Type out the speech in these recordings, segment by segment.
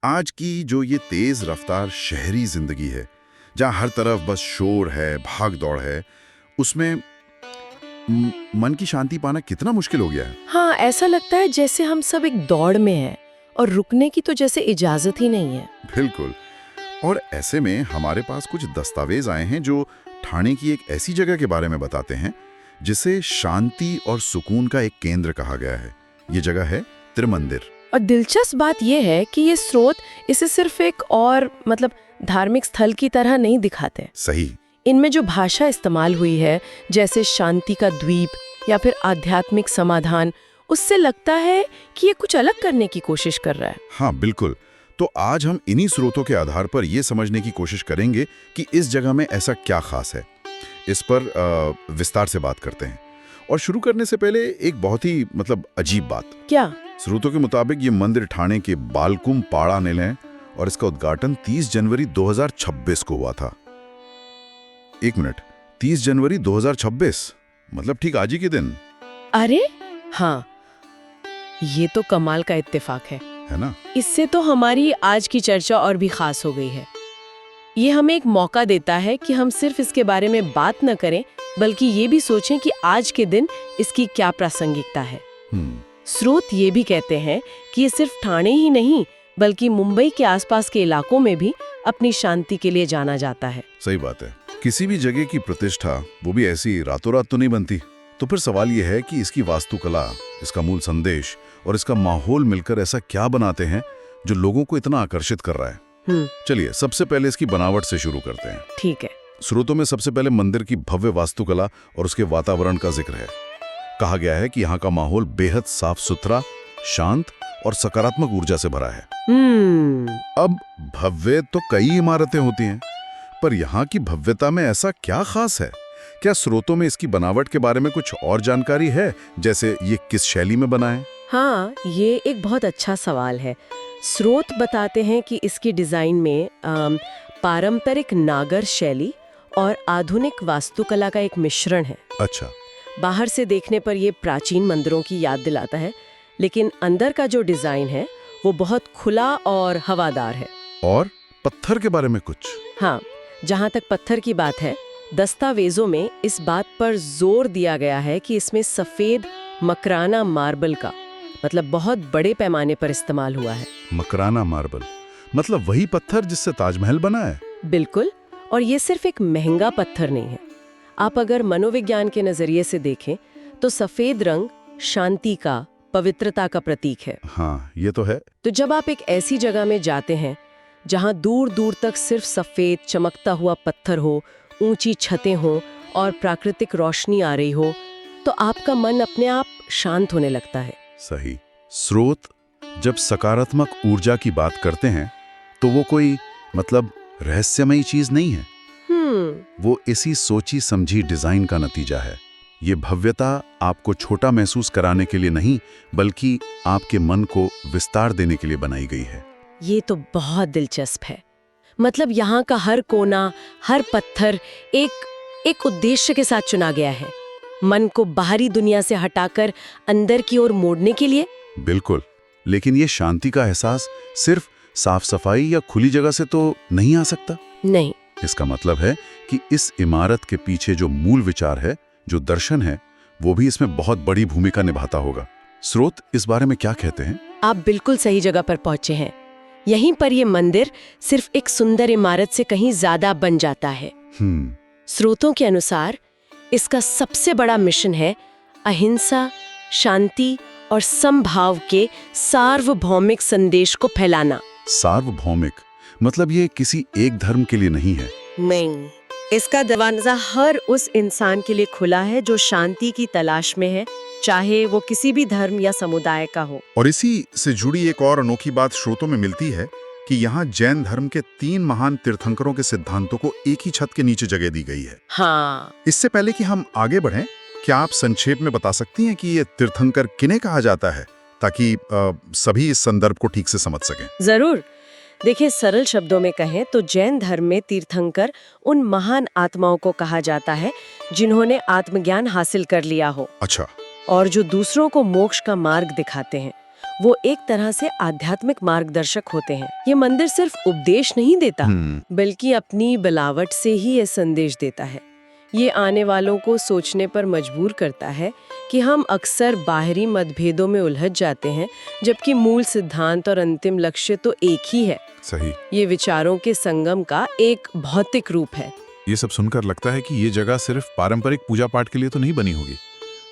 आज की जो ये तेज रफ्तार शहरी जिंदगी है, जहाँ हर तरफ बस शोर है, भाग दौड़ है, उसमें मन की शांति पाना कितना मुश्किल हो गया है। हाँ, ऐसा लगता है जैसे हम सब एक दौड़ में हैं और रुकने की तो जैसे इजाजत ही नहीं है। बिल्कुल। और ऐसे में हमारे पास कुछ दस्तावेज आए हैं जो ठाणे की एक ऐसी जगह के बारे में बताते हैं जिसे शांति और सुकून का एक केंद्र कहा गया है। ये जगह है त्रिमंदिर। और दिलचस्प बात यह है कि ये स्रोत इसे सिर्फ एक और धार्मिक स्थल की तरह नहीं दिखाते। सही। इनमें जो भाषा इस्तेमाल हुई है, जैसे शांति का द्वीप या फिर आध्यात्मिक समाधान, उससे लगता है कि ये कुछ अलग करने की कोशिश कर रहा है। हाँ बिल्कुल। तो आज हम इन्हीं स्रोतों के आधार पर यह समझने की कोशिश करेंगे कि इस जगह में ऐसा क्या खास है। इस पर विस्तार से बात करते हैं। और शुरू करने से पहले एक बहुत ही अजीब बात। क्या? स्रोतों के मुताबिक ये मंदिर ठाणे के बालकुम पाड़ा में है और इसका उद्घाटन 30 जनवरी 2026 को हुआ था। एक मिनट, 30 जनवरी 2026 मतलब ठीक आज ही के दिन। अरे हाँ, ये तो कमाल का इत्तेफाक है ना? इससे तो हमारी आज की चर्चा और भी खास हो गई है। ये हमें एक मौका देता है कि हम सिर्फ इसके बारे में बात न करें, बल्कि ये भी सोचें कि आज के दिन इसकी क्या प्रासंगिकता है। स्रोत ये भी कहते हैं कि ये सिर्फ ठाणे ही नहीं, बल्कि मुंबई के आसपास के इलाकों में भी अपनी शांति के लिए जाना जाता है। सही बात है। किसी भी जगह की प्रतिष्ठा, वो भी ऐसी रातों रात तो नहीं बनती। तो फिर सवाल ये है कि इसकी वास्तुकला, इसका मूल संदेश और इसका माहौल मिलकर ऐसा क्या बनाते हैं जो लोगों को इतना आकर्षित कर रहा है। चलिए सबसे पहले इसकी बनावट से शुरू करते हैं। ठीक है। स्रोतों में सबसे पहले मंदिर की भव्य वास्तुकला और उसके वातावरण का जिक्र है। कहा गया है कि यहाँ का माहौल बेहद साफ सुथरा, शांत और सकारात्मक ऊर्जा से भरा है। अब भव्य तो कई इमारतें होती हैं, पर यहाँ की भव्यता में ऐसा क्या खास है? क्या स्रोतों में इसकी बनावट के बारे में कुछ और जानकारी है, जैसे ये किस शैली में बना है? हाँ, ये एक बहुत अच्छा सवाल है। स्रोत बताते हैं कि इसकी डिजाइन में पारंपरिक नागर शैली और आधुनिक वास्तुकला का एक मिश्रण है। अच्छा। बाहर से देखने पर यह प्राचीन मंदिरों की याद दिलाता है, लेकिन अंदर का जो डिजाइन है वो बहुत खुला और हवादार है। और पत्थर के बारे में कुछ? हाँ, जहाँ तक पत्थर की बात है, दस्तावेजों में इस बात पर जोर दिया गया है कि इसमें सफेद मकराना मार्बल का बहुत बड़े पैमाने पर इस्तेमाल हुआ है। मकराना मार्बल मतलब वही पत्थर जिससे ताजमहल बना है? बिल्कुल। और ये सिर्फ एक महंगा पत्थर नहीं है। आप अगर मनोविज्ञान के नजरिए से देखें तो सफेद रंग शांति का, पवित्रता का प्रतीक है। हाँ, ये तो है। तो जब आप एक ऐसी जगह में जाते हैं जहां दूर दूर तक सिर्फ सफेद चमकता हुआ पत्थर हो, ऊंची छतें हो और प्राकृतिक रोशनी आ रही हो, तो आपका मन अपने आप शांत होने लगता है। सही। स्रोत जब सकारात्मक ऊर्जा की बात करते हैं तो वो कोई रहस्यमयी चीज नहीं है। वो इसी सोची समझी डिजाइन का नतीजा है। ये भव्यता आपको छोटा महसूस कराने के लिए नहीं, बल्कि आपके मन को विस्तार देने के लिए बनाई गई है। ये तो बहुत दिलचस्प है। यहाँ का हर कोना, हर पत्थर एक उद्देश्य के साथ चुना गया है, मन को बाहरी दुनिया से हटाकर अंदर की ओर मोड़ने के लिए। बिल्कुल। लेकिन ये शांति का एहसास सिर्फ साफ सफाई या खुली जगह से तो नहीं आ सकता। नहीं। इसका मतलब है कि इस इमारत के पीछे जो मूल विचार है, जो दर्शन है, वो भी इसमें बहुत बड़ी भूमिका निभाता होगा। स्रोत इस बारे में क्या कहते हैं? आप बिल्कुल सही जगह पर पहुंचे हैं। यहीं पर ये मंदिर सिर्फ एक सुंदर इमारत से कहीं ज्यादा बन जाता है। स्रोतों के अनुसार इसका सबसे बड़ा मिशन है अहिंसा, शांति और समभाव के सार्वभौमिक संदेश को फैलाना। सार्वभौमिक मतलब ये किसी एक धर्म के लिए नहीं है? नहीं, इसका दरवाजा हर उस इंसान के लिए खुला है जो शांति की तलाश में है, चाहे वो किसी भी धर्म या समुदाय का हो। और इसी से जुड़ी एक और अनोखी बात स्रोतों में मिलती है कि यहाँ जैन धर्म के 3 महान तीर्थंकरों के सिद्धांतों को एक ही छत के नीचे जगह दी गई है। हाँ। इससे पहले कि हम आगे बढ़ें, क्या आप संक्षेप में बता सकती हैं कि ये तीर्थंकर किन्हें कहा जाता है, ताकि सभी इस संदर्भ को ठीक से समझ सकें? जरूर। देखिए, सरल शब्दों में कहें तो जैन धर्म में तीर्थंकर उन महान आत्माओं को कहा जाता है जिन्होंने आत्मज्ञान हासिल कर लिया हो। अच्छा। और जो दूसरों को मोक्ष का मार्ग दिखाते हैं। वो एक तरह से आध्यात्मिक मार्गदर्शक होते हैं। ये मंदिर सिर्फ उपदेश नहीं देता, बल्कि अपनी बनावट से ही ये संदेश देता है। ये आने वालों को सोचने पर मजबूर करता है कि हम अक्सर बाहरी मतभेदों में उलझ जाते हैं, जबकि मूल सिद्धांत और अंतिम लक्ष्य तो एक ही है। सही। ये विचारों के संगम का एक भौतिक रूप है। ये सब सुनकर लगता है कि ये जगह सिर्फ पारंपरिक पूजा पाठ के लिए तो नहीं बनी होगी।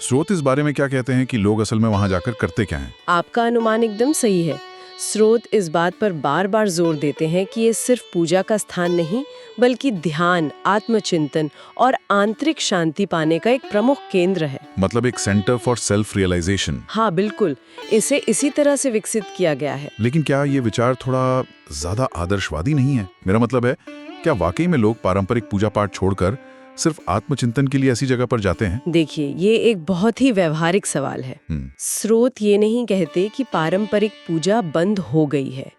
स्रोत इस बारे में क्या कहते हैं कि लोग असल में वहां जाकर करते क्या हैं? आपका अनुमान एकदम सही है। स्रोत इस बात पर बार बार जोर देते हैं कि ये सिर्फ पूजा का स्थान नहीं, बल्कि ध्यान, आत्मचिंतन और आंतरिक शांति पाने का एक प्रमुख केंद्र है। मतलब एक सेंटर फॉर सेल्फ रियलाइजेशन। हाँ बिल्कुल, इसे इसी तरह से विकसित किया गया है। लेकिन क्या ये विचार थोड़ा ज्यादा आदर्शवादी नहीं है? मेरा मतलब है, क्या वाकई में लोग पारंपरिक पूजा पाठ छोड़कर सिर्फ आत्मचिंतन के लिए ऐसी जगह पर जाते हैं? देखिए, ये एक बहुत ही व्यवहारिक सवाल है। स्रोत ये नहीं कहते कि पारंपरिक पूजा बंद हो गई है,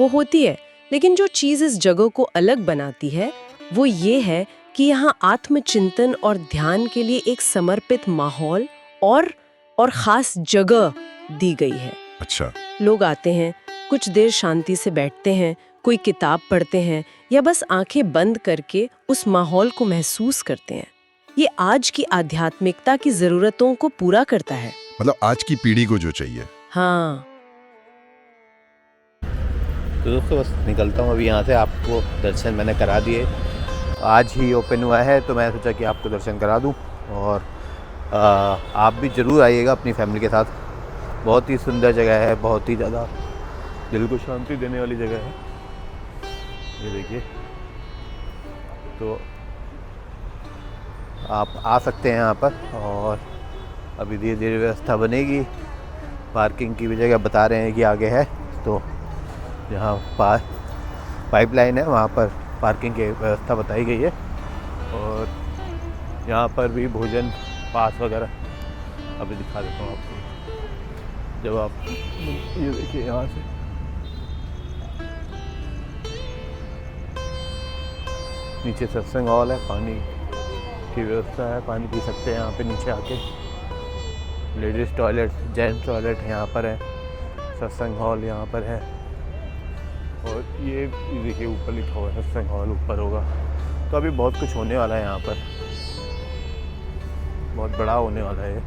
वो होती है, लेकिन जो चीज इस जगह को अलग बनाती है वो ये है कि यहाँ आत्मचिंतन और ध्यान के लिए एक समर्पित माहौल और खास जगह दी गई है। अच्छा। लोग आते हैं, कुछ देर शांति से बैठते हैं, कोई किताब पढ़ते हैं या बस आंखें बंद करके उस माहौल को महसूस करते हैं। ये आज की आध्यात्मिकता की जरूरतों को पूरा करता है। मतलब आज की पीढ़ी को जो चाहिए। हाँ। तो दोस्तों बस निकलता हूँ अभी यहाँ से। आपको दर्शन मैंने करा दिए, आज ही ओपन हुआ है तो मैं सोचा कि आपको दर्शन करा दूँ, और आप भी ज़रूर आइएगा अपनी फैमिली के साथ। बहुत ही सुंदर जगह है, बहुत ही ज़्यादा दिल को शांति देने वाली जगह है। ये देखिए, तो आप आ सकते हैं यहाँ पर, और अभी धीरे धीरे व्यवस्था बनेगी। पार्किंग की भी जगह बता रहे हैं कि आगे है, तो जहाँ पाइपलाइन है वहाँ पर पार्किंग की व्यवस्था बताई गई है। और यहाँ पर भी भोजन पास वगैरह अभी दिखा देता हूँ आपको। जब आप ये देखिए यहाँ से नीचे सत्संग हॉल है, पानी की व्यवस्था है, पानी पी सकते हैं यहाँ पे नीचे आके। लेडीज़ टॉयलेट, जेंट्स टॉयलेट यहाँ पर है, सत्संग हॉल यहाँ पर है। और ये देखिए ऊपर लिखा हुआ है सत्संग हॉल, ऊपर होगा। तो अभी बहुत कुछ होने वाला है यहाँ पर, बहुत बड़ा होने वाला है।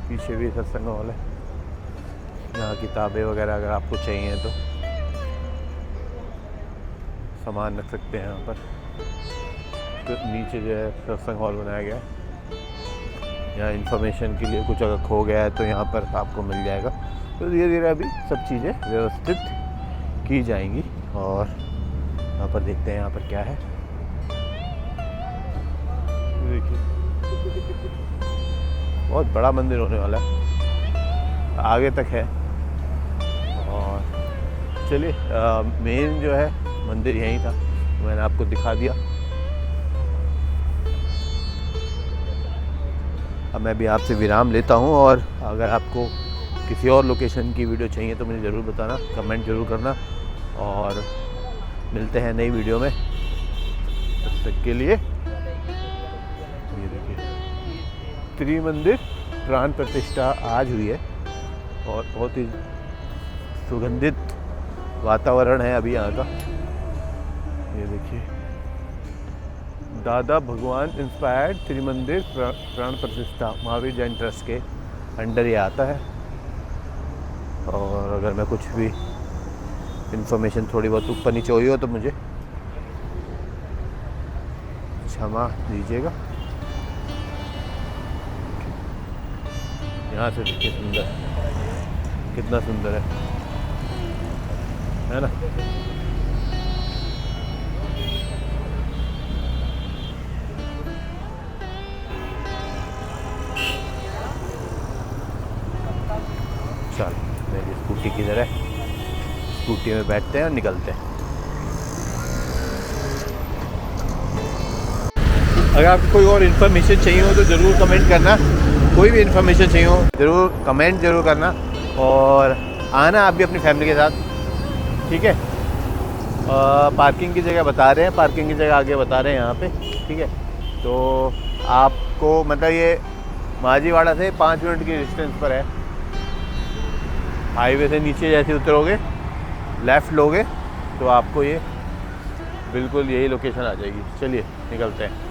पीछे भी सत्संग हॉल है, यहाँ किताबें वगैरह अगर आपको चाहिए तो सामान रख सकते हैं यहाँ पर। तो नीचे जो है सत्संग हॉल बनाया गया है। यहाँ इन्फॉर्मेशन के लिए कुछ अगर खो गया है तो यहाँ पर आपको मिल जाएगा। तो धीरे धीरे अभी सब चीज़ें व्यवस्थित की जाएंगी, और यहाँ पर देखते हैं यहाँ पर क्या है। देखिए बहुत बड़ा मंदिर होने वाला है, आगे तक है। और चलिए, मेन जो है मंदिर यहीं था, मैंने आपको दिखा दिया। अब मैं भी आपसे विराम लेता हूँ, और अगर आपको किसी और लोकेशन की वीडियो चाहिए तो मुझे ज़रूर बताना, कमेंट ज़रूर करना, और मिलते हैं नई वीडियो में। तब तक के लिए ये देखिए, त्रिमंदिर प्राण प्रतिष्ठा आज हुई है, और बहुत ही सुगंधित वातावरण है अभी यहाँ का। ये देखिए, दादा भगवान इंस्पायर्ड त्रिमंदिर प्राण प्रतिष्ठा महावीर जैन ट्रस्ट के अंडर ये आता है। और अगर मैं कुछ भी इन्फॉर्मेशन थोड़ी बहुत ऊपर नीचे हुई हो तो मुझे क्षमा दीजिएगा। यहाँ से देखिए सुंदर, कितना सुंदर है ना। चल मेरी स्कूटी किधर है, स्कूटी में बैठते हैं और निकलते हैं। अगर आपको कोई और इन्फॉर्मेशन चाहिए हो तो ज़रूर कमेंट करना। कोई भी इन्फॉर्मेशन चाहिए हो ज़रूर कमेंट ज़रूर करना, और आना आप भी अपनी फैमिली के साथ, ठीक है। पार्किंग की जगह बता रहे हैं, पार्किंग की जगह आगे बता रहे हैं यहाँ पे, ठीक है। तो आपको मतलब ये माझीवाड़ा से 5 मिनट की डिस्टेंस पर है। हाईवे से नीचे जैसे उतरोगे, लेफ़्ट लोगे तो आपको ये बिल्कुल यही लोकेशन आ जाएगी। चलिए निकलते हैं।